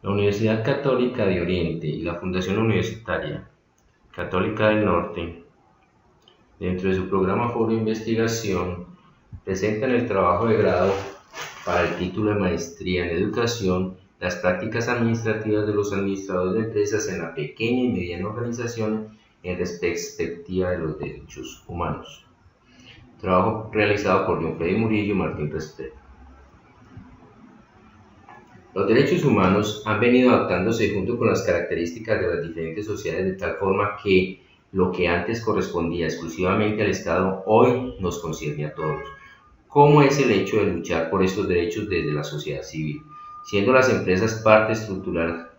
La Universidad Católica de Oriente y la Fundación Universitaria Católica del Norte, dentro de su programa Foro de Investigación, presentan el trabajo de grado para el título de Maestría en Educación, las prácticas administrativas de los administradores de empresas en la pequeña y mediana organización en perspectiva de los derechos humanos. Trabajo realizado por John Freddy Murillo y Martín Restrepo. Los derechos humanos han venido adaptándose junto con las características de las diferentes sociedades de tal forma que lo que antes correspondía exclusivamente al Estado hoy nos concierne a todos. ¿Cómo es el hecho de luchar por estos derechos desde la sociedad civil? Siendo las empresas parte estructural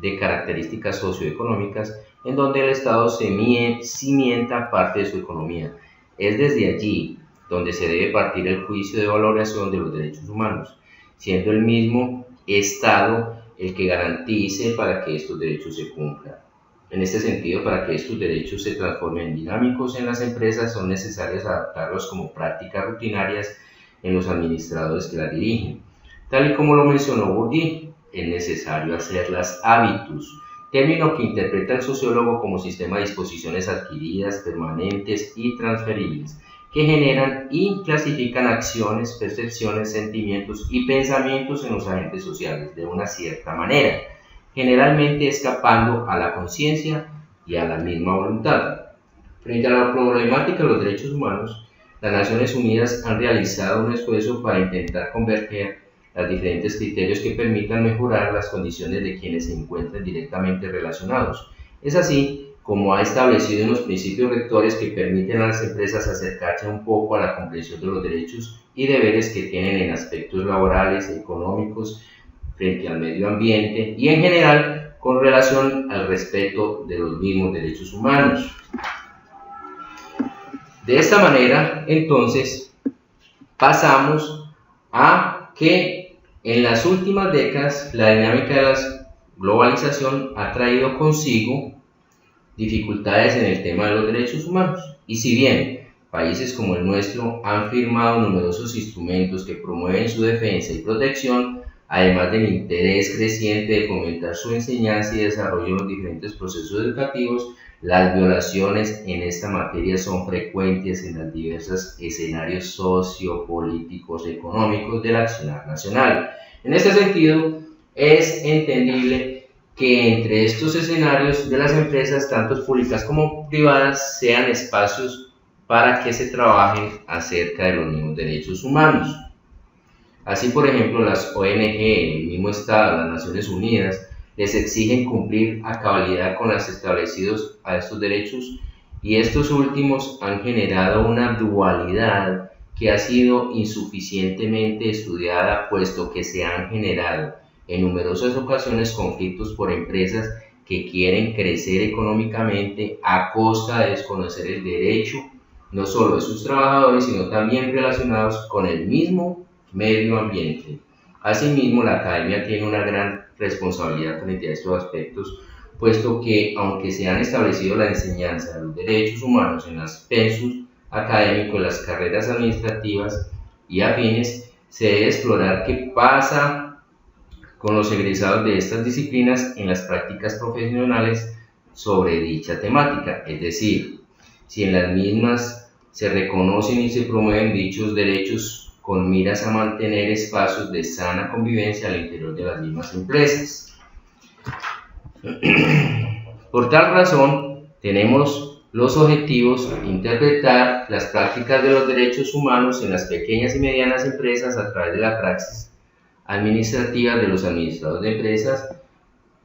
de características socioeconómicas en donde el Estado cimienta parte de su economía. Es desde allí donde se debe partir el juicio de valoración de los derechos humanos, siendo el mismo Estado el que garantice para que estos derechos se cumplan. En este sentido, para que estos derechos se transformen dinámicos en las empresas, son necesarios adaptarlos como prácticas rutinarias en los administradores que las dirigen. Tal y como lo mencionó Bourdieu, es necesario hacerlas hábitus, término que interpreta el sociólogo como sistema de disposiciones adquiridas, permanentes y transferibles, que generan y clasifican acciones, percepciones, sentimientos y pensamientos en los agentes sociales de una cierta manera, generalmente escapando a la conciencia y a la misma voluntad. Frente a la problemática de los derechos humanos, las Naciones Unidas han realizado un esfuerzo para intentar converger los diferentes criterios que permitan mejorar las condiciones de quienes se encuentran directamente relacionados. Es así como ha establecido unos principios rectores que permiten a las empresas acercarse un poco a la comprensión de los derechos y deberes que tienen en aspectos laborales, económicos, frente al medio ambiente y en general con relación al respeto de los mismos derechos humanos. De esta manera, entonces, pasamos a que en las últimas décadas la dinámica de la globalización ha traído consigo dificultades en el tema de los derechos humanos. Y si bien países como el nuestro han firmado numerosos instrumentos que promueven su defensa y protección, además del interés creciente de fomentar su enseñanza y desarrollo en los diferentes procesos educativos, las violaciones en esta materia son frecuentes en los diversos escenarios sociopolíticos y económicos del accionar nacional. En este sentido, es entendible que entre estos escenarios de las empresas, tanto públicas como privadas, sean espacios para que se trabajen acerca de los mismos derechos humanos. Así, por ejemplo, las ONG, el mismo Estado, las Naciones Unidas, les exigen cumplir a cabalidad con los establecidos a estos derechos y estos últimos han generado una dualidad que ha sido insuficientemente estudiada, puesto que se han generado en numerosas ocasiones conflictos por empresas que quieren crecer económicamente a costa de desconocer el derecho no solo de sus trabajadores, sino también relacionados con el mismo medio ambiente. Asimismo, la academia tiene una gran responsabilidad frente a estos aspectos, puesto que, aunque se han establecido la enseñanza de los derechos humanos en los pensus académicos, las carreras administrativas y afines, se debe explorar qué pasa con los egresados de estas disciplinas en las prácticas profesionales sobre dicha temática, es decir, si en las mismas se reconocen y se promueven dichos derechos con miras a mantener espacios de sana convivencia al interior de las mismas empresas. Por tal razón, tenemos los objetivos de interpretar las prácticas de los derechos humanos en las pequeñas y medianas empresas a través de la praxis administrativa de los administradores de empresas,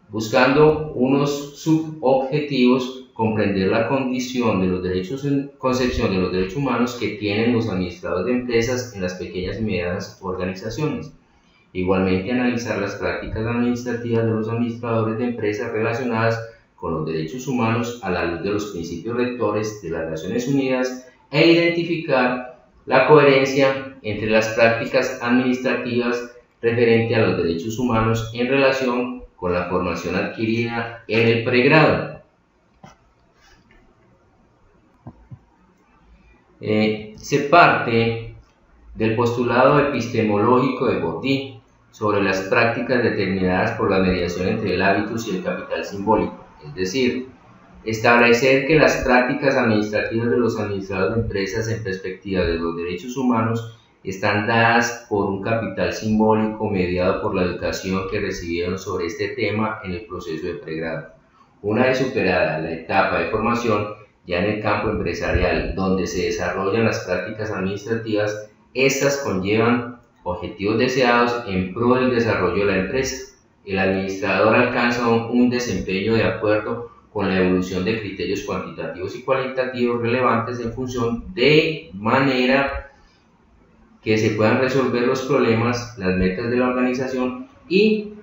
buscando unos subobjetivos: comprender la concepción de los derechos humanos que tienen los administradores de empresas en las pequeñas y medianas organizaciones. Igualmente, analizar las prácticas administrativas de los administradores de empresas relacionadas con los derechos humanos a la luz de los principios rectores de las Naciones Unidas e identificar la coherencia entre las prácticas administrativas referente a los derechos humanos en relación con la formación adquirida en el pregrado. Se parte del postulado epistemológico de Bourdieu sobre las prácticas determinadas por la mediación entre el hábitus y el capital simbólico, es decir, establecer que las prácticas administrativas de los administradores de empresas en perspectiva de los derechos humanos están dadas por un capital simbólico mediado por la educación que recibieron sobre este tema en el proceso de pregrado. Una vez superada la etapa de formación, ya en el campo empresarial, donde se desarrollan las prácticas administrativas, estas conllevan objetivos deseados en pro del desarrollo de la empresa. El administrador alcanza un desempeño de acuerdo con la evolución de criterios cuantitativos y cualitativos relevantes en función de manera que se puedan resolver los problemas, las metas de la organización y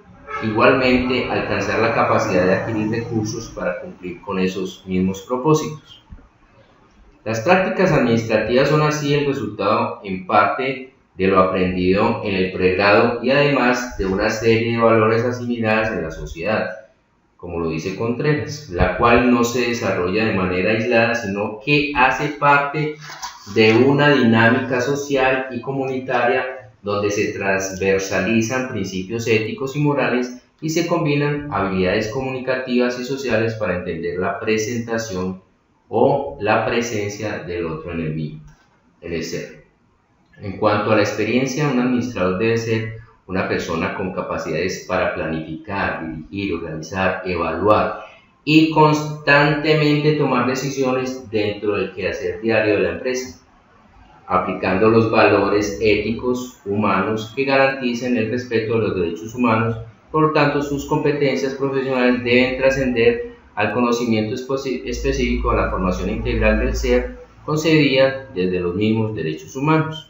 igualmente alcanzar la capacidad de adquirir recursos para cumplir con esos mismos propósitos. Las prácticas administrativas son así el resultado en parte de lo aprendido en el pregrado y además de una serie de valores asimilados en la sociedad, como lo dice Contreras, la cual no se desarrolla de manera aislada, sino que hace parte de una dinámica social y comunitaria donde se transversalizan principios éticos y morales y se combinan habilidades comunicativas y sociales para entender la presentación o la presencia del otro en el ser. En cuanto a la experiencia, un administrador debe ser una persona con capacidades para planificar, dirigir, organizar, evaluar y constantemente tomar decisiones dentro del quehacer diario de la empresa, aplicando los valores éticos humanos que garanticen el respeto de los derechos humanos. Por lo tanto, sus competencias profesionales deben trascender al conocimiento específico de la formación integral del ser, concebida desde los mismos derechos humanos.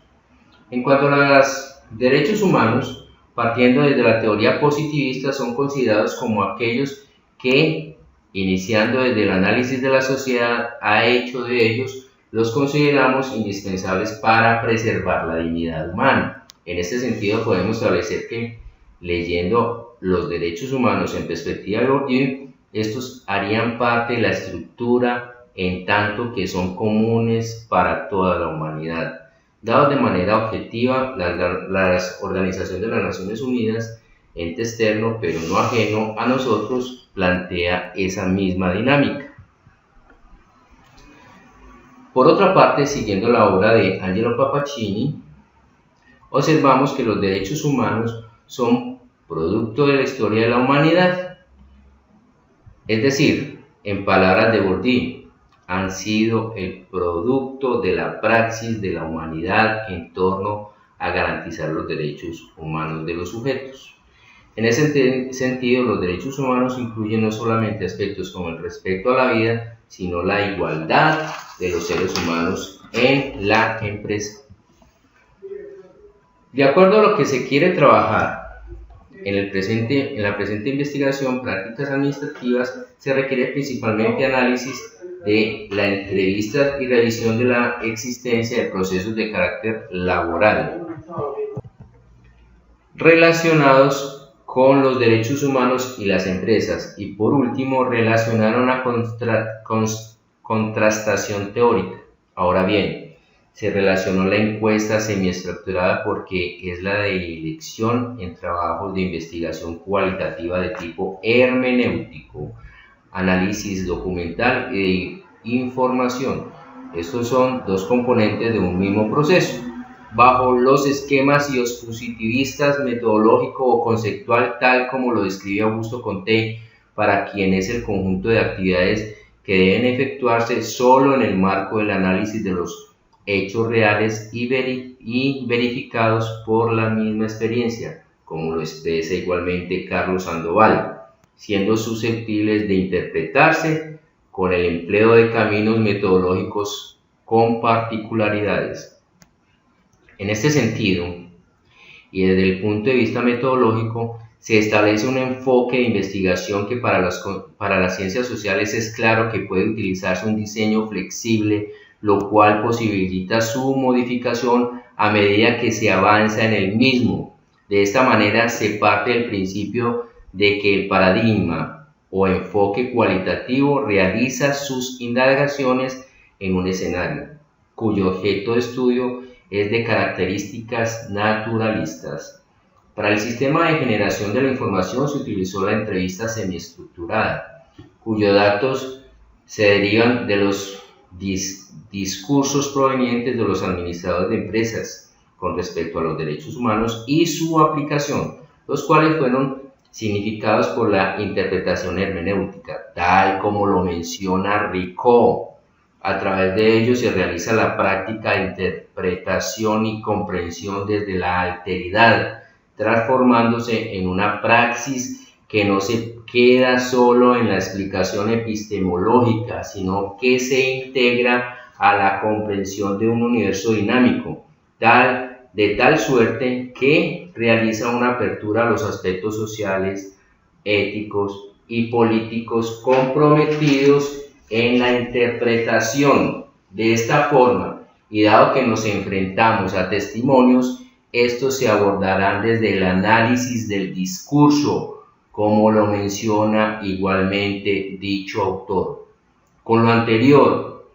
En cuanto a los derechos humanos, partiendo desde la teoría positivista, son considerados como aquellos que, iniciando desde el análisis de la sociedad, ha hecho de ellos, los consideramos indispensables para preservar la dignidad humana. En este sentido, podemos establecer que, leyendo los derechos humanos en perspectiva de Bourdieu, estos harían parte de la estructura en tanto que son comunes para toda la humanidad. Dados de manera objetiva, la Organización de las Naciones Unidas, ente externo pero no ajeno a nosotros, plantea esa misma dinámica. Por otra parte, siguiendo la obra de Angelo Papacini, observamos que los derechos humanos son producto de la historia de la humanidad. Es decir, en palabras de Bourdieu, han sido el producto de la praxis de la humanidad en torno a garantizar los derechos humanos de los sujetos. En ese sentido, los derechos humanos incluyen no solamente aspectos como el respeto a la vida, sino la igualdad de los seres humanos en la empresa. De acuerdo a lo que se quiere trabajar en la presente investigación, prácticas administrativas, se requiere principalmente análisis de la entrevista y revisión de la existencia de procesos de carácter laboral relacionados con los derechos humanos y las empresas, y por último relacionar una contrastación teórica. Ahora bien, se relacionó la encuesta semiestructurada porque es la de elección en trabajos de investigación cualitativa de tipo hermenéutico, análisis documental y de información. Estos son dos componentes de un mismo proceso. Bajo los esquemas positivistas, metodológico o conceptual, tal como lo describe Augusto Comte, para quien es el conjunto de actividades que deben efectuarse solo en el marco del análisis de los hechos reales y verificados por la misma experiencia, como lo expresa igualmente Carlos Sandoval, siendo susceptibles de interpretarse con el empleo de caminos metodológicos con particularidades. En este sentido, y desde el punto de vista metodológico, se establece un enfoque de investigación que para las ciencias sociales es claro que puede utilizarse un diseño flexible, lo cual posibilita su modificación a medida que se avanza en el mismo. De esta manera se parte del principio de que el paradigma o enfoque cualitativo realiza sus indagaciones en un escenario, cuyo objeto de estudio es de características naturalistas. Para el sistema de generación de la información se utilizó la entrevista semiestructurada, cuyos datos se derivan de los discursos provenientes de los administradores de empresas con respecto a los derechos humanos y su aplicación, los cuales fueron significados por la interpretación hermenéutica, tal como lo menciona Ricoeur. A través de ello se realiza la práctica de interpretación y comprensión desde la alteridad, transformándose en una praxis que no se queda solo en la explicación epistemológica, sino que se integra a la comprensión de un universo dinámico, de tal suerte que realiza una apertura a los aspectos sociales, éticos y políticos comprometidos en la interpretación. De esta forma, y dado que nos enfrentamos a testimonios, estos se abordarán desde el análisis del discurso, como lo menciona igualmente dicho autor. Con lo anterior,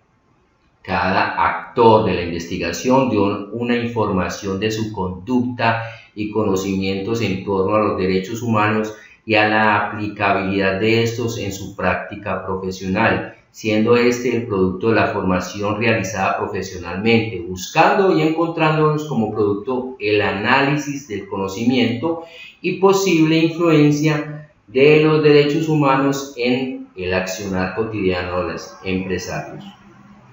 cada actor de la investigación dio una información de su conducta y conocimientos en torno a los derechos humanos y a la aplicabilidad de estos en su práctica profesional, siendo este el producto de la formación realizada profesionalmente, buscando y encontrándonos como producto el análisis del conocimiento y posible influencia de los derechos humanos en el accionar cotidiano de los empresarios.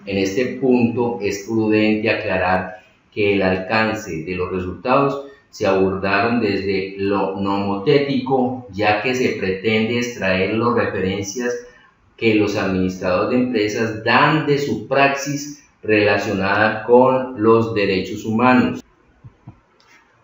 En este punto es prudente aclarar que el alcance de los resultados se abordaron desde lo nomotético, ya que se pretende extraer las referencias que los administradores de empresas dan de su praxis relacionada con los derechos humanos.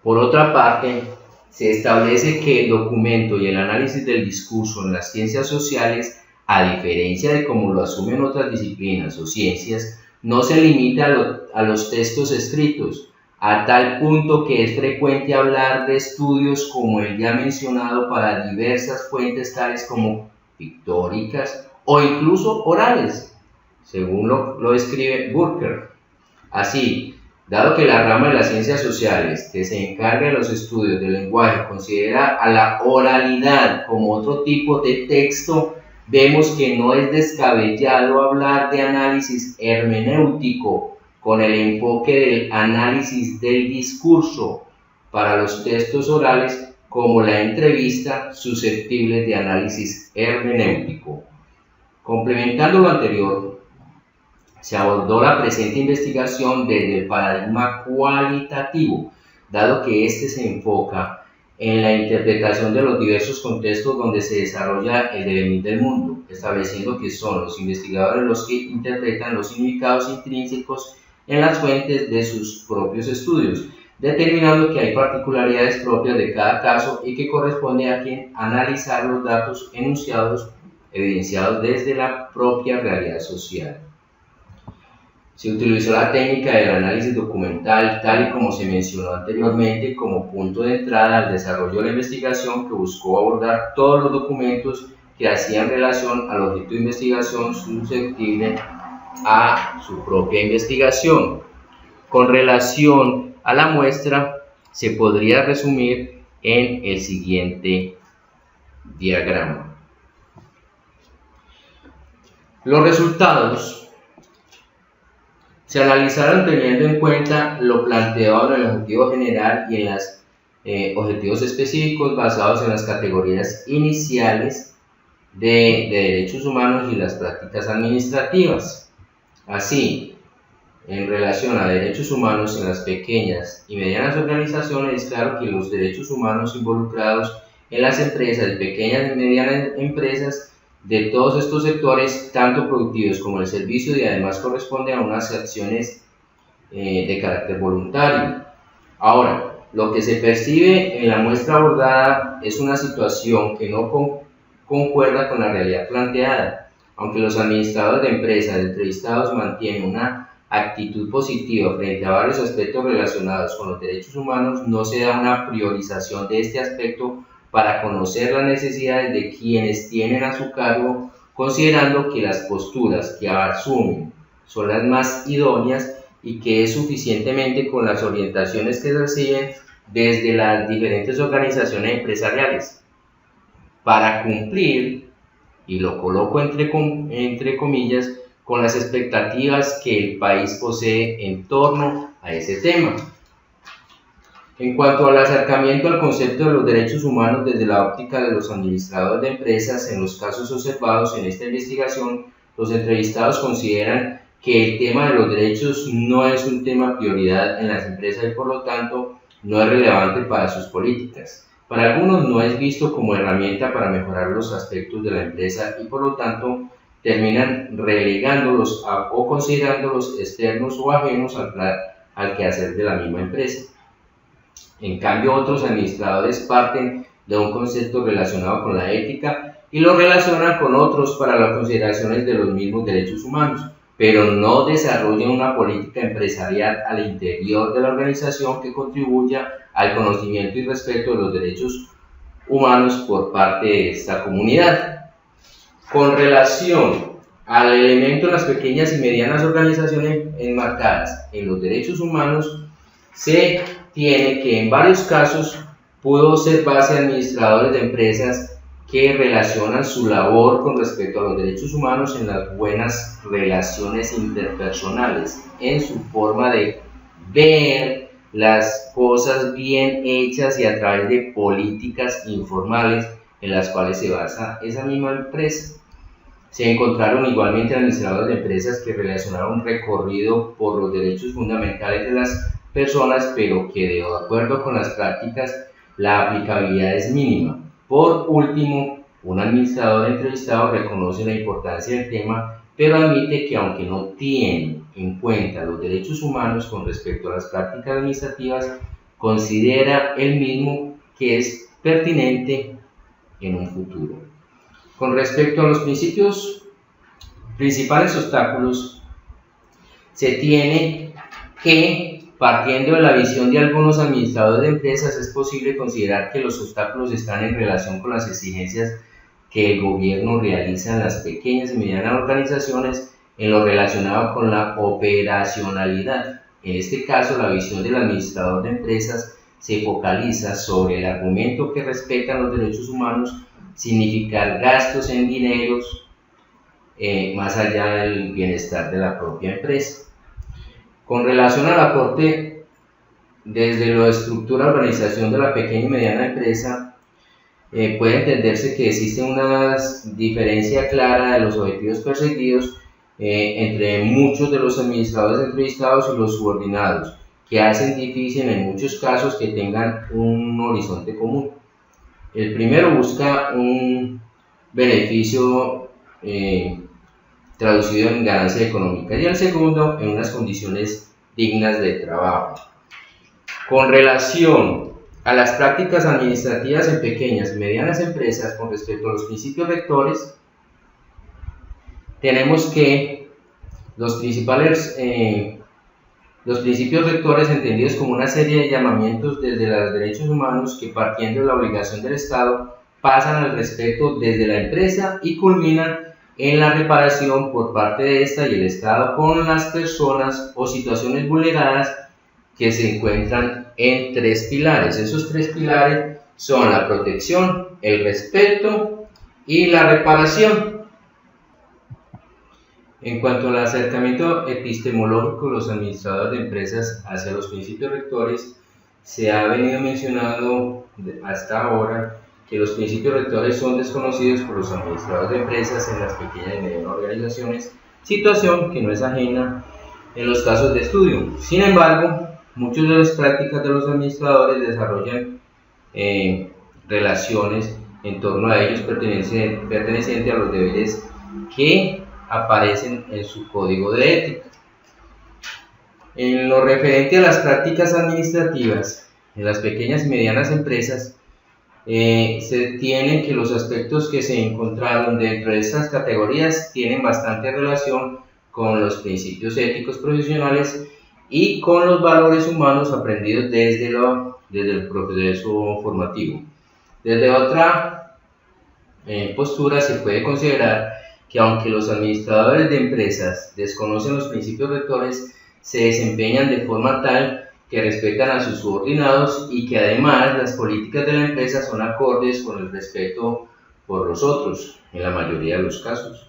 Por otra parte, se establece que el documento y el análisis del discurso en las ciencias sociales, a diferencia de como lo asumen otras disciplinas o ciencias, no se limita a los textos escritos, a tal punto que es frecuente hablar de estudios como el ya mencionado para diversas fuentes tales como pictóricas o incluso orales, según lo describe Burker. Así, dado que la rama de las ciencias sociales que se encarga de los estudios del lenguaje considera a la oralidad como otro tipo de texto, vemos que no es descabellado hablar de análisis hermenéutico con el enfoque del análisis del discurso para los textos orales como la entrevista susceptible de análisis hermenéutico. Complementando lo anterior, se abordó la presente investigación desde el paradigma cualitativo, dado que éste se enfoca en la interpretación de los diversos contextos donde se desarrolla el devenir del mundo, estableciendo que son los investigadores los que interpretan los significados intrínsecos en las fuentes de sus propios estudios, determinando que hay particularidades propias de cada caso y que corresponde a quien analizar los datos enunciados evidenciados desde la propia realidad social. Se utilizó la técnica del análisis documental, tal y como se mencionó anteriormente, como punto de entrada al desarrollo de la investigación que buscó abordar todos los documentos que hacían relación al objeto de investigación susceptible a su propia investigación. Con relación a la muestra, se podría resumir en el siguiente diagrama. Los resultados se analizaron teniendo en cuenta lo planteado en el objetivo general y en los objetivos específicos basados en las categorías iniciales de derechos humanos y las prácticas administrativas. Así, en relación a derechos humanos en las pequeñas y medianas organizaciones, es claro que los derechos humanos involucrados en las empresas, pequeñas y medianas empresas, de todos estos sectores, tanto productivos como el servicio, y además corresponde a unas acciones de carácter voluntario. Ahora, lo que se percibe en la muestra abordada es una situación que no concuerda con la realidad planteada. Aunque los administradores de empresas entrevistados mantienen una actitud positiva frente a varios aspectos relacionados con los derechos humanos, no se da una priorización de este aspecto para conocer las necesidades de quienes tienen a su cargo, considerando que las posturas que asumen son las más idóneas y que es suficientemente con las orientaciones que reciben desde las diferentes organizaciones empresariales para cumplir, y lo coloco entre comillas, con las expectativas que el país posee en torno a ese tema. En cuanto al acercamiento al concepto de los derechos humanos desde la óptica de los administradores de empresas, en los casos observados en esta investigación, los entrevistados consideran que el tema de los derechos no es un tema prioridad en las empresas y por lo tanto no es relevante para sus políticas. Para algunos no es visto como herramienta para mejorar los aspectos de la empresa y por lo tanto terminan relegándolos o considerándolos externos o ajenos al quehacer de la misma empresa. En cambio, otros administradores parten de un concepto relacionado con la ética y lo relacionan con otros para las consideraciones de los mismos derechos humanos, pero no desarrollan una política empresarial al interior de la organización que contribuya al conocimiento y respeto de los derechos humanos por parte de esta comunidad. Con relación al elemento de las pequeñas y medianas organizaciones enmarcadas en los derechos humanos, se tiene que en varios casos pudo observarse administradores de empresas que relacionan su labor con respecto a los derechos humanos en las buenas relaciones interpersonales, en su forma de ver las cosas bien hechas y a través de políticas informales en las cuales se basa esa misma empresa. Se encontraron igualmente administradores de empresas que relacionaron un recorrido por los derechos fundamentales de las personas, pero que de acuerdo con las prácticas la aplicabilidad es mínima. Por último, un administrador entrevistado reconoce la importancia del tema, pero admite que aunque no tiene en cuenta los derechos humanos con respecto a las prácticas administrativas, considera él mismo que es pertinente en un futuro. Con respecto a los principales obstáculos, se tiene que, partiendo de la visión de algunos administradores de empresas, es posible considerar que los obstáculos están en relación con las exigencias que el gobierno realiza en las pequeñas y medianas organizaciones en lo relacionado con la operacionalidad. En este caso, la visión del administrador de empresas se focaliza sobre el argumento que respetan los derechos humanos, significar gastos en dineros más allá del bienestar de la propia empresa. Con relación al aporte desde la estructura de organización de la pequeña y mediana empresa, puede entenderse que existe una diferencia clara de los objetivos perseguidos entre muchos de los administradores entrevistados y los subordinados, que hacen difícil en muchos casos que tengan un horizonte común. El primero busca un beneficio traducido en ganancia económica y el segundo en unas condiciones dignas de trabajo. Con relación a las prácticas administrativas en pequeñas y medianas empresas con respecto a los principios rectores, tenemos que los principios rectores entendidos como una serie de llamamientos desde los derechos humanos que partiendo de la obligación del Estado pasan al respeto desde la empresa y culminan en la reparación por parte de esta y el Estado con las personas o situaciones vulneradas que se encuentran en tres pilares. Esos tres pilares son la protección, el respeto y la reparación. En cuanto al acercamiento epistemológico de los administradores de empresas hacia los principios rectores, se ha venido mencionando hasta ahora que los principios rectores son desconocidos por los administradores de empresas en las pequeñas y medianas organizaciones, situación que no es ajena en los casos de estudio. Sin embargo, muchas de las prácticas de los administradores desarrollan relaciones en torno a ellos pertenecientes a los deberes que aparecen en su código de ética. En lo referente a las prácticas administrativas en las pequeñas y medianas empresas, se tienen que los aspectos que se encontraron dentro de estas categorías tienen bastante relación con los principios éticos profesionales y con los valores humanos aprendidos desde el proceso formativo. Desde otra postura se puede considerar que aunque los administradores de empresas desconocen los principios rectores, se desempeñan de forma tal que respetan a sus subordinados y que además las políticas de la empresa son acordes con el respeto por los otros, en la mayoría de los casos.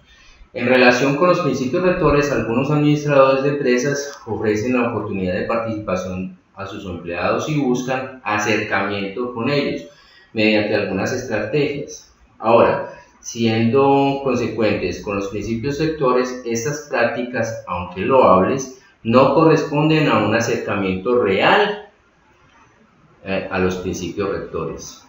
En relación con los principios rectores, algunos administradores de empresas ofrecen la oportunidad de participación a sus empleados y buscan acercamiento con ellos mediante algunas estrategias. Ahora, siendo consecuentes con los principios rectores, estas prácticas, aunque loables, no corresponden a un acercamiento real a los principios rectores.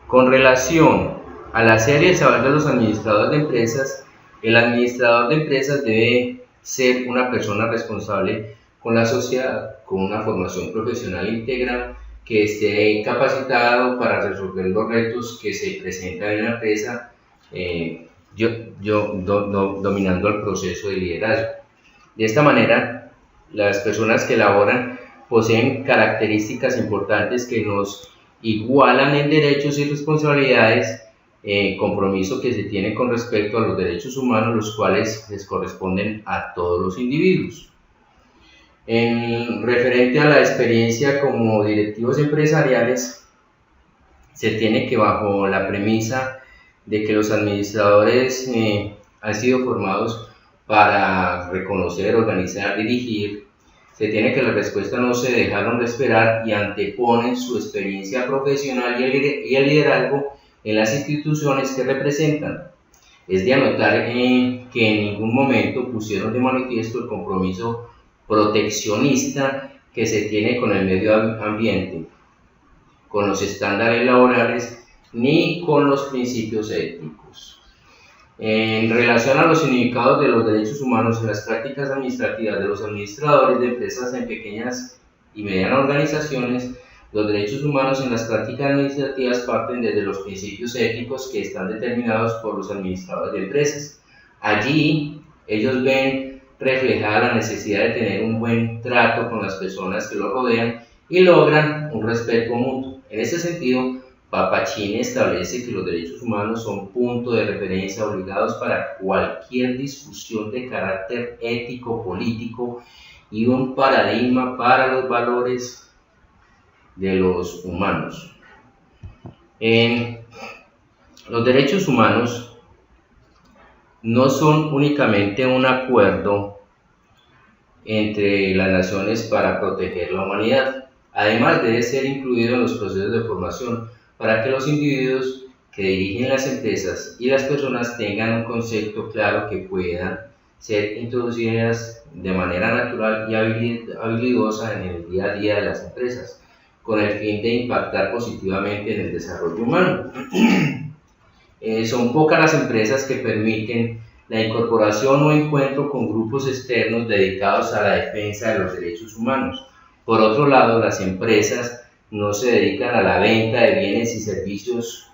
Con relación a la serie de saber de los administradores de empresas, el administrador de empresas debe ser una persona responsable con la sociedad, con una formación profesional íntegra, que esté capacitado para resolver los retos que se presentan en la empresa, dominando el proceso de liderazgo. De esta manera, las personas que laboran poseen características importantes que nos igualan en derechos y responsabilidades, compromiso que se tiene con respecto a los derechos humanos, los cuales les corresponden a todos los individuos. En referente a la experiencia como directivos empresariales, se tiene que, bajo la premisa de que los administradores han sido formados para reconocer, organizar, dirigir, se tiene que la respuesta no se dejaron de esperar y anteponen su experiencia profesional y el liderazgo en las instituciones que representan. Es de anotar que en ningún momento pusieron de manifiesto el compromiso proteccionista que se tiene con el medio ambiente, con los estándares laborales, ni con los principios éticos. En relación a los significados de los derechos humanos en las prácticas administrativas de los administradores de empresas en pequeñas y medianas organizaciones, los derechos humanos en las prácticas administrativas parten desde los principios éticos que están determinados por los administradores de empresas. Allí ellos ven reflejada la necesidad de tener un buen trato con las personas que los rodean y logran un respeto mutuo. En ese sentido, Papachini establece que los derechos humanos son punto de referencia obligados para cualquier discusión de carácter ético, político y un paradigma para los valores de los humanos. Los derechos humanos no son únicamente un acuerdo entre las naciones para proteger la humanidad. Además, debe ser incluido en los procesos de formación para que los individuos que dirigen las empresas y las personas tengan un concepto claro que puedan ser introducidas de manera natural y habilidosa en el día a día de las empresas, con el fin de impactar positivamente en el desarrollo humano. Son pocas las empresas que permiten la incorporación o encuentro con grupos externos dedicados a la defensa de los derechos humanos. Por otro lado, las empresas no se dedican a la venta de bienes y servicios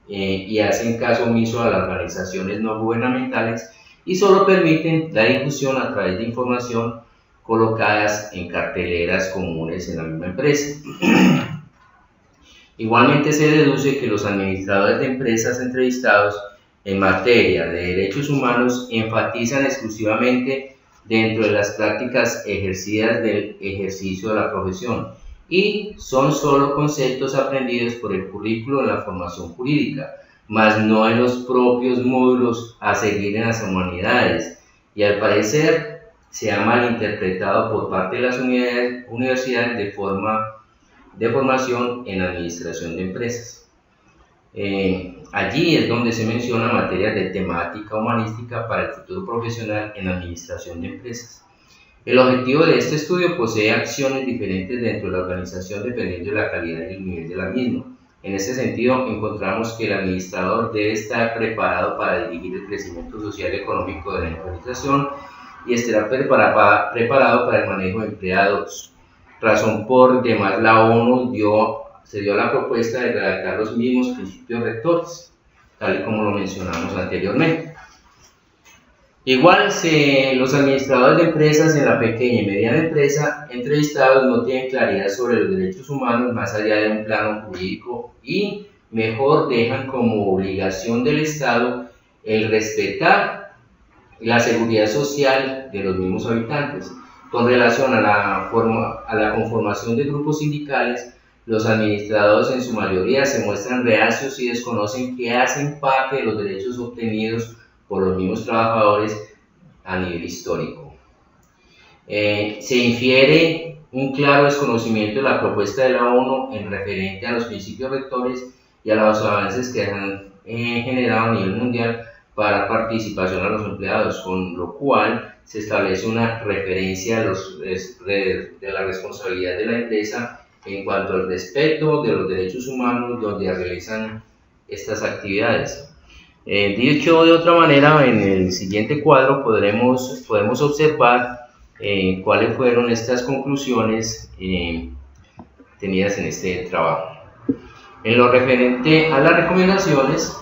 y hacen caso omiso a las organizaciones no gubernamentales y solo permiten la difusión a través de información colocadas en carteleras comunes en la misma empresa. Igualmente se deduce que los administradores de empresas entrevistados en materia de derechos humanos enfatizan exclusivamente dentro de las prácticas ejercidas del ejercicio de la profesión y son solo conceptos aprendidos por el currículo en la formación jurídica, mas no en los propios módulos a seguir en las humanidades, y al parecer se ha malinterpretado por parte de las universidades de formación en administración de empresas. Allí es donde se menciona materias de temática humanística para el futuro profesional en administración de empresas. El objetivo de este estudio posee acciones diferentes dentro de la organización dependiendo de la calidad y el nivel de la misma. En este sentido, encontramos que el administrador debe estar preparado para dirigir el crecimiento social y económico de la organización y estará preparado para el manejo de empleados, razón por demás la ONU se dio la propuesta de redactar los mismos principios rectores, tal y como lo mencionamos anteriormente. Igual, los administradores de empresas en la pequeña y mediana empresa entrevistados no tienen claridad sobre los derechos humanos más allá de un plano jurídico y mejor dejan como obligación del Estado el respetar la seguridad social de los mismos habitantes Con relación a la conformación de grupos sindicales, los administradores en su mayoría se muestran reacios y desconocen que hacen parte de los derechos obtenidos por los mismos trabajadores a nivel histórico. Se infiere un claro desconocimiento de la propuesta de la ONU en referente a los principios rectores y a los avances que han generado a nivel mundial para participación a los empleados, con lo cual se establece una referencia de la responsabilidad de la empresa en cuanto al respeto de los derechos humanos donde realizan estas actividades. Dicho de otra manera, en el siguiente cuadro podemos observar cuáles fueron estas conclusiones tenidas en este trabajo. En lo referente a las recomendaciones,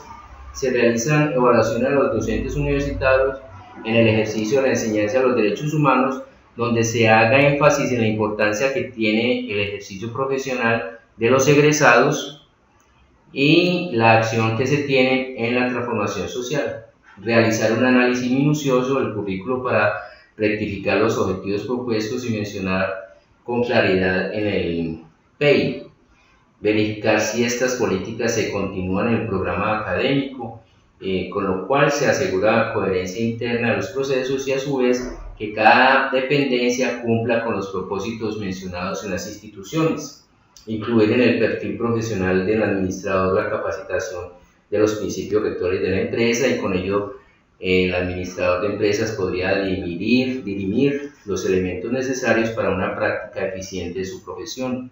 se realizan evaluaciones a los docentes universitarios en el ejercicio de la enseñanza de los derechos humanos, donde se haga énfasis en la importancia que tiene el ejercicio profesional de los egresados y la acción que se tiene en la transformación social. Realizar un análisis minucioso del currículo para rectificar los objetivos propuestos y mencionar con claridad en el PEI. Verificar si estas políticas se continúan en el programa académico, con lo cual se asegura coherencia interna de los procesos y a su vez que cada dependencia cumpla con los propósitos mencionados en las instituciones. Incluir en el perfil profesional del administrador la capacitación de los principios rectores de la empresa, y con ello el administrador de empresas podría dirimir los elementos necesarios para una práctica eficiente de su profesión.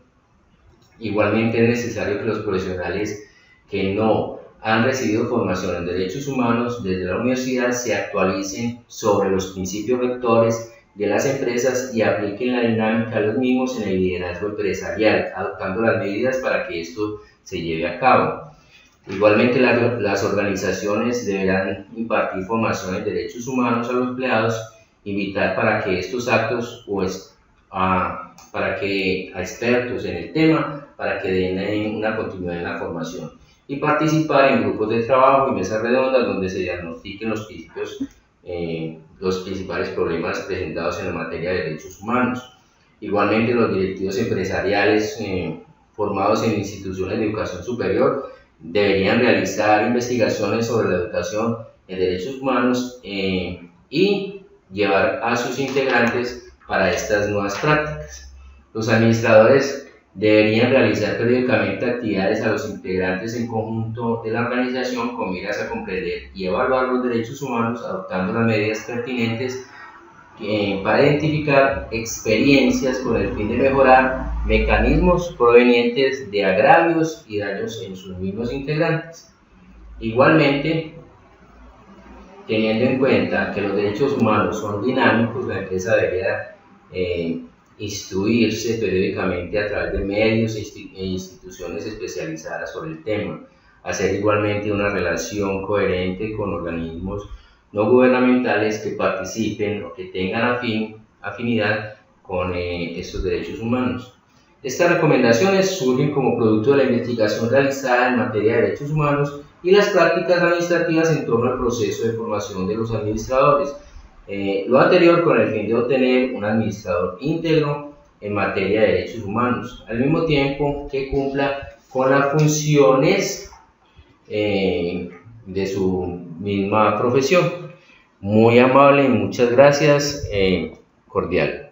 Igualmente es necesario que los profesionales que no han recibido formación en derechos humanos desde la universidad se actualicen sobre los principios rectores de las empresas y apliquen la dinámica de los mismos en el liderazgo empresarial, adoptando las medidas para que esto se lleve a cabo. Igualmente las organizaciones deberán impartir formación en derechos humanos a los empleados, invitar para que estos actos para que a expertos en el tema para que den una continuidad en la formación, y participar en grupos de trabajo y mesas redondas donde se diagnostiquen los principales problemas presentados en la materia de derechos humanos. Igualmente los directivos empresariales formados en instituciones de educación superior deberían realizar investigaciones sobre la educación en derechos humanos y llevar a sus integrantes para estas nuevas prácticas. Los administradores deberían realizar periódicamente actividades a los integrantes en conjunto de la organización con miras a comprender y evaluar los derechos humanos, adoptando las medidas pertinentes para identificar experiencias con el fin de mejorar mecanismos provenientes de agravios y daños en sus mismos integrantes. Igualmente, teniendo en cuenta que los derechos humanos son dinámicos, la empresa debería instruirse periódicamente a través de medios e instituciones especializadas sobre el tema, hacer igualmente una relación coherente con organismos no gubernamentales que participen o que tengan afinidad con estos derechos humanos. Estas recomendaciones surgen como producto de la investigación realizada en materia de derechos humanos y las prácticas administrativas en torno al proceso de formación de los administradores. Lo anterior con el fin de obtener un administrador íntegro en materia de derechos humanos, al mismo tiempo que cumpla con las funciones de su misma profesión. Muy amable y muchas gracias, cordial.